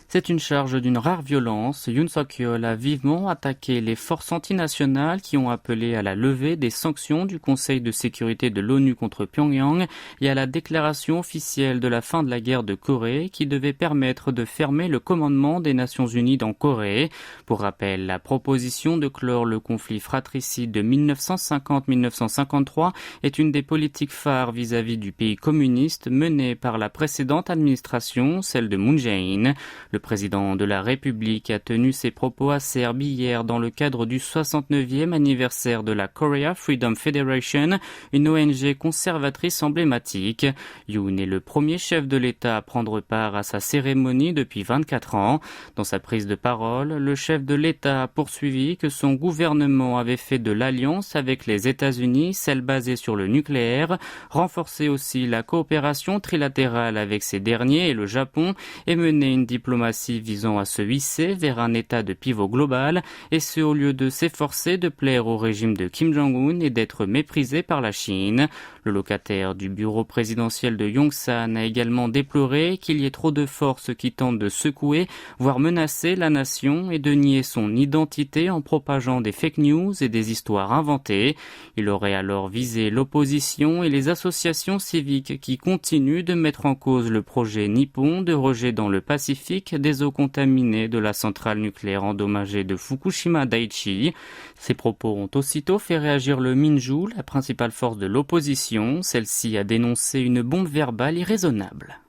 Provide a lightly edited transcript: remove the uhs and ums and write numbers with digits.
C'est une charge d'une rare violence. Yoon Suk-yeol a vivement attaqué les forces antinationales qui ont appelé à la levée des sanctions du Conseil de sécurité de l'ONU contre Pyongyang et à la déclaration officielle de la fin de la guerre de Corée qui devait permettre de fermer le commandement des Nations Unies dans Corée. Pour rappel, la proposition de clore le conflit fratricide de 1950-1953 est une des politiques phares vis-à-vis du pays communiste menée par la précédente administration, celle de Moon Jae-in. Le président de la République a tenu ses propos acerbes hier dans le cadre du 69e anniversaire de la Korea Freedom Federation, une ONG conservatrice emblématique. Yoon est le premier chef de l'État à prendre part à sa cérémonie depuis 24 ans. Dans sa prise de parole, le chef de l'État a poursuivi que son gouvernement avait fait de l'alliance avec les États-Unis, celle basée sur le nucléaire, renforcé aussi la coopération trilatérale avec ces derniers et le Japon et mené une diplomatie visant à se hisser vers un état de pivot global, et ce au lieu de s'efforcer de plaire au régime de Kim Jong-un et d'être méprisé par la Chine. Le locataire du bureau présidentiel de Yongsan a également déploré qu'il y ait trop de forces qui tentent de secouer, voire menacer la nation et de nier son identité en propageant des fake news et des histoires inventées. Il aurait alors visé l'opposition et les associations civiques qui continuent de mettre en cause le projet nippon de rejet dans le Pacifique des eaux contaminées de la centrale nucléaire endommagée de Fukushima Daiichi. Ces propos ont aussitôt fait réagir le Minju, la principale force de l'opposition. Celle-ci a dénoncé une bombe verbale irraisonnable.